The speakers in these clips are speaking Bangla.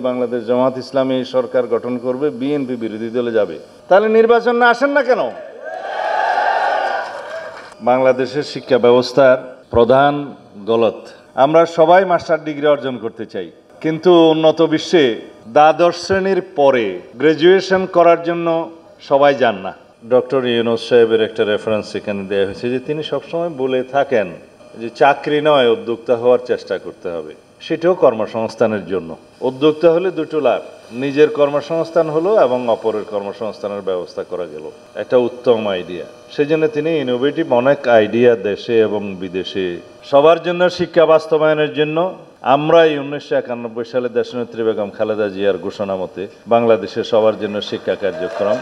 বাংলাদেশ জামাত ইসলামী সরকার গঠন করবে, বিএনপি বিরোধী দলে যাবে। তাহলে নির্বাচন না আসেন না কেন? বাংলাদেশের শিক্ষা ব্যবস্থার প্রধান গলত, আমরা সবাই মাস্টার ডিগ্রি অর্জন করতে চাই, কিন্তু উন্নত বিশ্বে দ্বাদশ শ্রেণীর পরে গ্র্যাজুয়েশন করার জন্য সবাই যান না। ডক্টর ইউনূস সাহেবের একটা রেফারেন্স এখানে দেওয়া হয়েছে যে তিনি সবসময় বলে থাকেন যে চাকরি নয়, উদ্যোক্তা হওয়ার চেষ্টা করতে হবে। সেটাও কর্মসংস্থানের জন্য। উদ্যোক্তা হলে দুটো লাভ, নিজের কর্মসংস্থান হলো এবং অপরের কর্মসংস্থানের ব্যবস্থা করা গেল। একটা উত্তম আইডিয়া। সেই জন্য তিনি ইনোভেটিভ অনেক আইডিয়া দেশে এবং বিদেশে সবার জন্য শিক্ষা বাস্তবায়নের জন্য আমরা 1991 সালে দেশনেত্রী বেগম খালেদা জিয়ার ঘোষণা মতে বাংলাদেশের সবার জন্য শিক্ষা কার্যক্রম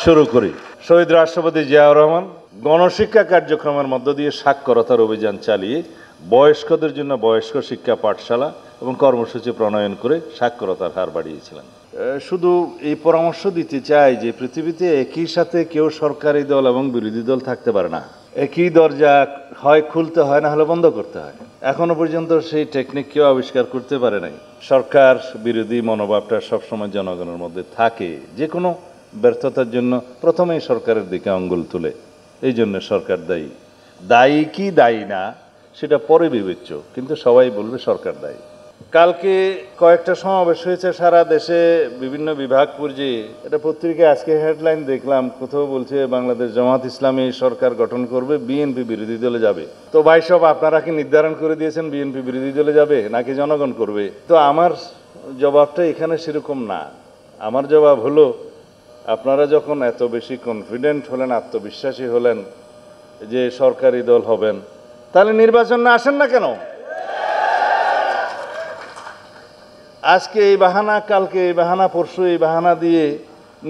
শুরু করি। শহীদ রাষ্ট্রপতি জিয়াউর রহমান গণশিক্ষা কার্যক্রমের মধ্য দিয়ে সাক্ষরতার অভিযান চালিয়ে বয়স্কদের জন্য বয়স্ক শিক্ষা পাঠশালা এবং কর্মসূচি প্রণয়ন করে সাক্ষরতার হার বাড়িয়েছিলেন। শুধু এই পরামর্শ দিতে চাই যে পৃথিবীতে একই সাথে কেউ সরকারি দল এবং বিরোধী দল থাকতে পারে না। একই দরজা হয় খুলতে হয়, না হলে বন্ধ করতে হয়। এখনো পর্যন্ত সেই টেকনিক কেউ আবিষ্কার করতে পারে নাই। সরকার বিরোধী মনোভাবটা সবসময় জনগণের মধ্যে থাকে। যে কোনো ব্যর্থতার জন্য প্রথমেই সরকারের দিকে আঙ্গুল তুলে। এই জন্য সরকার দায়ী। দায়ী কি দায়ী না সেটা পরে বিবেচ্য, কিন্তু সবাই বলবে সরকার দায়ী। কালকে কয়েকটা সমাবেশ হয়েছে সারা দেশে বিভিন্ন বিভাগ পর্যায়ে। এটা পত্রিকায় আজকে হেডলাইন দেখলাম, কোথাও বলছে বাংলাদেশ জামাত ইসলামী সরকার গঠন করবে, বিএনপি বিরোধী দলে যাবে। তো ভাই সব আপনারা কি নির্ধারণ করে দিয়েছেন বিএনপি বিরোধী দলে যাবে নাকি জনগণ করবে? তো আমার জবাবটা এখানে সেরকম না। আমার জবাব হলো, আপনারা যখন এত বেশি কনফিডেন্ট হলেন, আত্মবিশ্বাসী হলেন যে সরকারি দল হবেন, তাহলে নির্বাচন না আসেন না কেন? আজকে এই বাহানা, কালকে এই বাহানা, পরশু এই বাহানা দিয়ে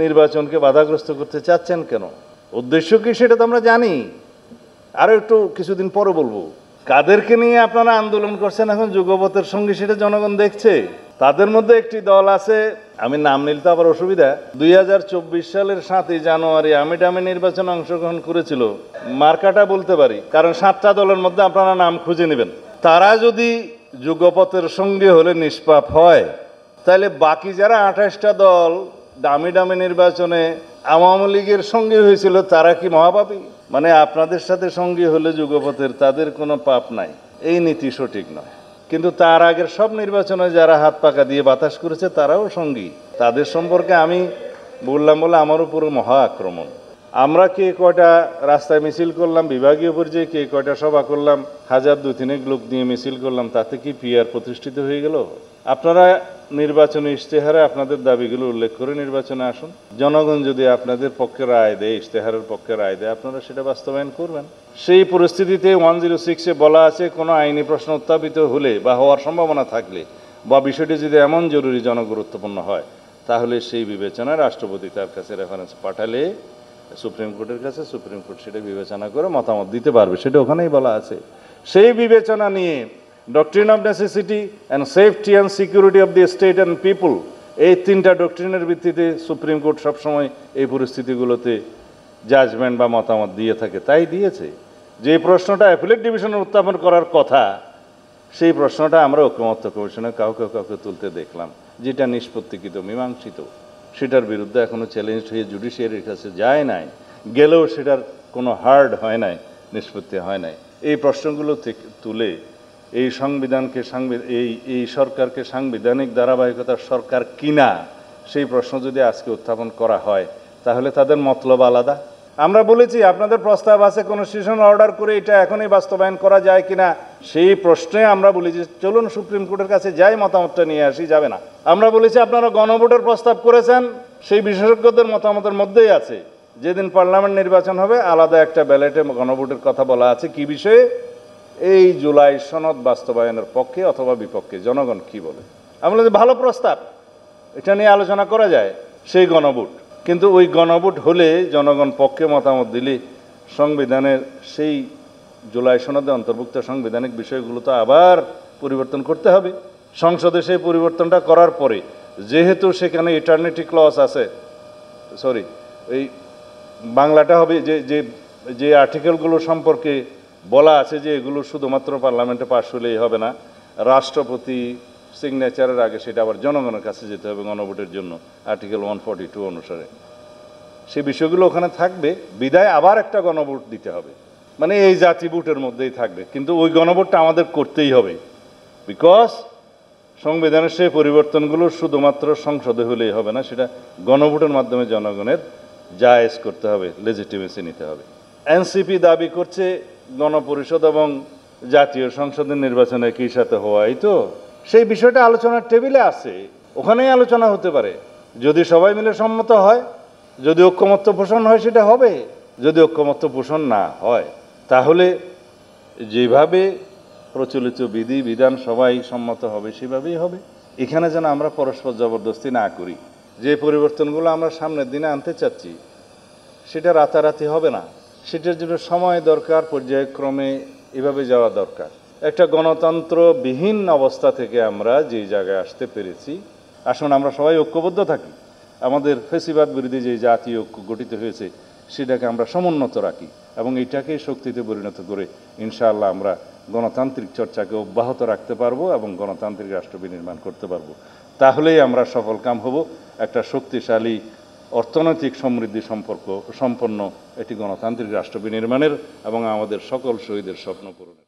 নির্বাচনকে বাধাগ্রস্ত করতে চাচ্ছেন কেন? উদ্দেশ্য কি সেটা তো আমরা জানি। আরও একটু কিছুদিন পরে বলবো। কাদেরকে নিয়ে আপনারা আন্দোলন করছেন এখন যুগপথের সঙ্গে, সেটা জনগণ দেখছে। তাদের মধ্যে একটি দল আছে, আমি নাম নিলে তো আবার অসুবিধা, 2024 সালের 7ই জানুয়ারি আমিডামে নির্বাচনে অংশগ্রহণ করেছিল। মার্কাটা বলতে পারি, কারণ 7টা দলের মধ্যে আপনারা নাম খুঁজে নেবেন। তারা যদি যুগপথের সঙ্গে হলে নিষ্পাপ হয়, তাহলে বাকি যারা 28টা দল দামি দামি নির্বাচনে আওয়ামী লীগের সঙ্গে হয়েছিল, তারা কি মহাপাপী? মানে আপনাদের সাথে সঙ্গী হলে যুগপথের, তাদের কোনো পাপ নাই, এই নীতি সঠিক নয়। কিন্তু তার আগের সব নির্বাচনে যারা হাত পাকা দিয়ে বাতাস করেছে তারাও সঙ্গী। তাদের সম্পর্কে আমি বললাম বলে আমার উপর মহা আক্রমণ। আমরা কে কয়টা রাস্তায় মিছিল করলাম, বিভাগীয় পর্যায়ে কে কয়টা সভা করলাম, 1000-2-3 লোক নিয়ে মিছিল করলাম, তাতে কি পিআর প্রতিষ্ঠিত হয়ে গেল? আপনারা নির্বাচনী ইশতেহারে আপনাদের দাবিগুলো উল্লেখ করে নির্বাচনে আসুন। জনগণ যদি আপনাদের পক্ষে রায় দেয়, ইশতেহারের পক্ষে রায় দেয়, আপনারা সেটা বাস্তবায়ন করবেন। সেই পরিস্থিতিতে 106-এ বলা আছে, কোনো আইনি প্রশ্ন উত্থাপিত হলে বা হওয়ার সম্ভাবনা থাকলে বা বিষয়টি যদি এমন জরুরি জনগুরুত্বপূর্ণ হয়, তাহলে সেই বিবেচনায় রাষ্ট্রপতি তার কাছে রেফারেন্স পাঠালে সুপ্রিম কোর্টের কাছে, সুপ্রিম কোর্ট সেটা বিবেচনা করে মতামত দিতে পারবে। সেটা ওখানেই বলা আছে। সেই বিবেচনা নিয়ে doctrine of necessity and safety and security of the state and পিপুল, এই 3টা ডক্ট্রিনের ভিত্তিতে সুপ্রিম কোর্ট সবসময় এই পরিস্থিতিগুলোতে জাজমেন্ট বা মতামত দিয়ে থাকে। তাই দিয়েছে। যে প্রশ্নটা অ্যাপিলেট ডিভিশনে উত্থাপন করার কথা, সেই প্রশ্নটা আমরা ঐকমত্য কমিশনে কাউকে কাউকে তুলতে দেখলাম, যেটা নিষ্পত্তিকৃত, মীমাংসিত। সেটার বিরুদ্ধে এখনও চ্যালেঞ্জ হয়ে জুডিশিয়ারির কাছে যায় নাই, গেলেও সেটার কোনো হার্ড হয় নাই, নিষ্পত্তি হয় নাই। এই প্রশ্নগুলো থেকে তুলে এই সংবিধানকে, এই সরকারকে সাংবিধানিক ধারাবাহিকতার সরকার কিনা, সেই প্রশ্ন যদি আজকে উত্থাপন করা হয়, তাহলে তাদের মতলব আলাদা। আমরা বলেছি আপনাদের প্রস্তাব আছে কনস্টিটিউশনাল অর্ডার করে এটা এখনই বাস্তবায়ন করা যায় কিনা, সেই প্রশ্নে আমরা বলেছি চলুন সুপ্রিম কোর্টের কাছে যাই, মতামতটা নিয়ে আসি, যাবে না। আমরা বলেছি আপনারা গণভোটের প্রস্তাব করেছেন, সেই বিশেষজ্ঞদের মতামতের মধ্যেই আছে যেদিন পার্লামেন্ট নির্বাচন হবে আলাদা একটা ব্যালটে গণভোটের কথা বলা আছে। কি বিষয়ে? এই জুলাই সনদ বাস্তবায়নের পক্ষে অথবা বিপক্ষে জনগণ কি বলে। আমরা বলি ভালো প্রস্তাব, এটা নিয়ে আলোচনা করা যায়, সেই গণভোট। কিন্তু ওই গণভোট হলে জনগণ পক্ষে মতামত দিলে সংবিধানের সেই জুলাই সনদে অন্তর্ভুক্ত সাংবিধানিক বিষয়গুলো তো আবার পরিবর্তন করতে হবে। সংসদে সেই পরিবর্তনটা করার পরে, যেহেতু সেখানে ইটারনিটি ক্লজ আছে, সরি এই বাংলাটা হবে যে আর্টিকেলগুলো সম্পর্কে বলা আছে যে এগুলো শুধুমাত্র পার্লামেন্টে পাশ হলেই হবে না, রাষ্ট্রপতি, সিগনেচারের আগে সেটা আবার জনগণের কাছে যেতে হবে গণভোটের জন্য আর্টিকেল 142 অনুসারে। সে বিষয়গুলো ওখানে থাকবে, বিদায় আবার একটা গণভোট দিতে হবে, মানে এই জাতি ভোটের মধ্যেই থাকবে, কিন্তু ওই গণভোটটা আমাদের করতেই হবে। বিকজ সংবিধানের সেই পরিবর্তনগুলো শুধুমাত্র সংসদে হলেই হবে না, সেটা গণভোটের মাধ্যমে জনগণের জায়েজ করতে হবে, লেজিটিমেসি নিতে হবে। এনসিপি দাবি করছে গণপরিষদ এবং জাতীয় সংসদের নির্বাচন একই সাথে হওয়াই তো, সেই বিষয়টা আলোচনার টেবিলে আছে, ওখানেই আলোচনা হতে পারে। যদি সবাই মিলে সম্মত হয়, যদি ঐক্যমত্য পোষণ হয় সেটা হবে, যদি ঐক্যমত্য পোষণ না হয় তাহলে যেভাবে প্রচলিত বিধি বিধান সবাই সম্মত হবে সেভাবেই হবে। এখানে যেন আমরা পরস্পর জবরদস্তি না করি। যে পরিবর্তনগুলো আমরা সামনের দিনে আনতে চাচ্ছি সেটা রাতারাতি হবে না, সেটার জন্য সময় দরকার, পর্যায়ক্রমে এভাবে যাওয়া দরকার। একটা গণতন্ত্রবিহীন অবস্থা থেকে আমরা যে জায়গায় আসতে পেরেছি, আসুন আমরা সবাই ঐক্যবদ্ধ থাকি, আমাদের ফেসিবাদ বিরোধী যে জাতীয় ঐক্য গঠিত হয়েছে সেটাকে আমরা সমুন্নত রাখি এবং এটাকে শক্তিতে পরিণত করে ইনশাআল্লাহ আমরা গণতান্ত্রিক চর্চাকে অব্যাহত রাখতে পারবো এবং গণতান্ত্রিক রাষ্ট্র বিনির্মাণ করতে পারবো। তাহলেই আমরা সফল কাম হব একটা শক্তিশালী অর্থনৈতিক সমৃদ্ধি সম্পন্ন একটি গণতান্ত্রিক রাষ্ট্র বিনির্মাণের এবং আমাদের সকল শহীদের স্বপ্ন পূরণের।